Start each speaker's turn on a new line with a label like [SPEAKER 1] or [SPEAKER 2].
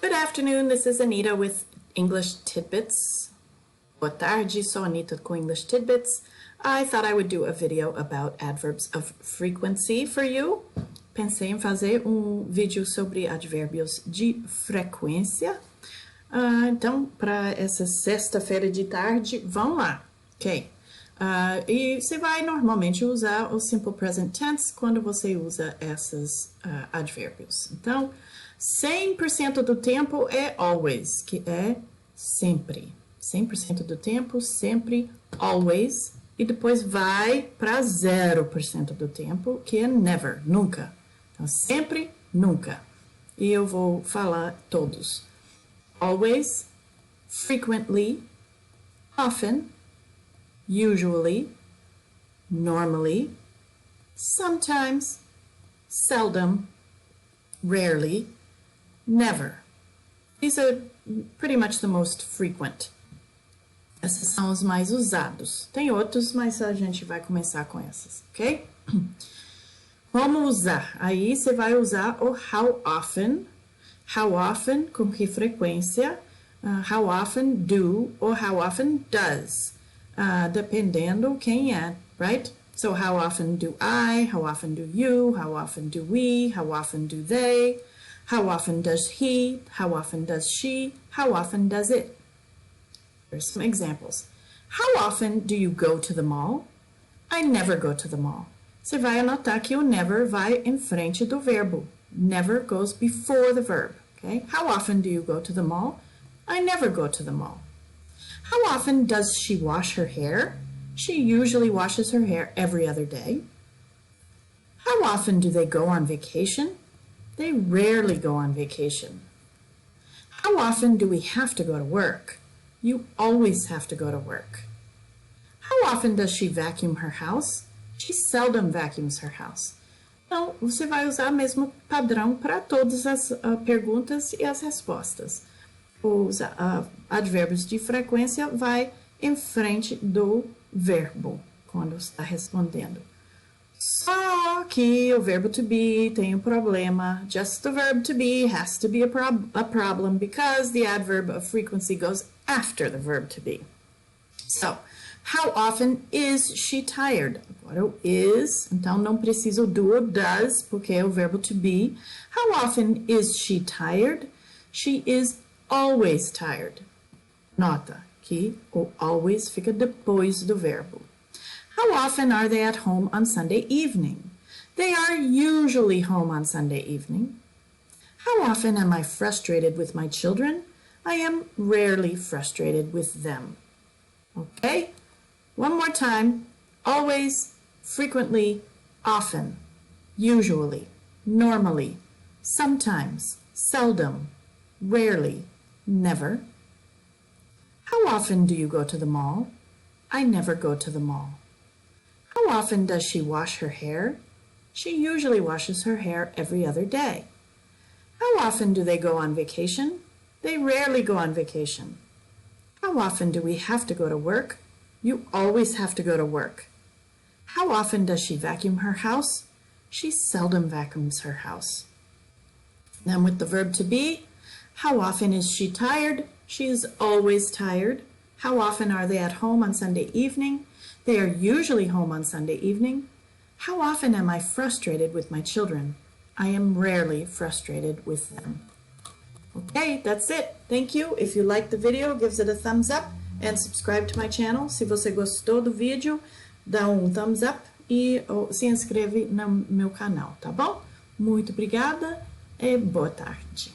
[SPEAKER 1] Good afternoon, this is Anita with English Tidbits. Boa tarde, sou Anita com English Tidbits. I thought I would do a video about adverbs of frequency for you. Pensei em fazer vídeo sobre advérbios de frequência. Então, para essa sexta-feira de tarde, vamos lá, ok? E você vai normalmente usar o simple present tense quando você usa esses advérbios. Então, 100% do tempo é always, que é sempre. 100% do tempo, sempre, always. E depois vai para 0% do tempo, que é never, nunca. Então, sempre, nunca. E eu vou falar todos. Always, frequently, often, usually, normally, sometimes, seldom, rarely, never. These are pretty much the most frequent. Esses são os mais usados. Tem outros, mas a gente vai começar com esses, ok? Como usar? Aí você vai usar o how often. How often, com que frequência? How often do ou how often does. Dependendo quem é, right? So how often do I? How often do you? How often do we? How often do they? How often does he? How often does she? How often does it? Here's some examples. How often do you go to the mall? I never go to the mall. Você vai anotar que o never vai em frente do verbo. Never goes before the verb. Okay? How often do you go to the mall? I never go to the mall. How often does she wash her hair? She usually washes her hair every other day. How often do they go on vacation? They rarely go on vacation. How often do we have to go to work? You always have to go to work. How often does she vacuum her house? She seldom vacuums her house. Então, você vai usar o mesmo padrão para todas as perguntas e as respostas. Os advérbios de frequência vai em frente do verbo, quando está respondendo. Só que o verbo to be tem um problema. Just the verb to be has to be a problem because the adverb of frequency goes after the verb to be. So, how often is she tired? Agora o is, então não precisa o do ou does, porque é o verbo to be. How often is she tired? She is always tired. Nota que o always fica depois do verbo. How often are they at home on Sunday evening? They are usually home on Sunday evening. How often am I frustrated with my children? I am rarely frustrated with them. Okay? One more time. Always, frequently, often, usually, normally, sometimes, seldom, rarely, never. How often do you go to the mall? I never go to the mall. How often does she wash her hair? She usually washes her hair every other day. How often do they go on vacation? They rarely go on vacation. How often do we have to go to work? You always have to go to work. How often does she vacuum her house? She seldom vacuums her house. Then with the verb to be, how often is she tired? She is always tired. How often are they at home on Sunday evening? They are usually home on Sunday evening. How often am I frustrated with my children? I am rarely frustrated with them. Okay, that's it. Thank you. If you liked the video, give it a thumbs up and subscribe to my channel. Se você gostou do vídeo, dá thumbs up e se inscreve no meu canal, tá bom? Muito obrigada e boa tarde.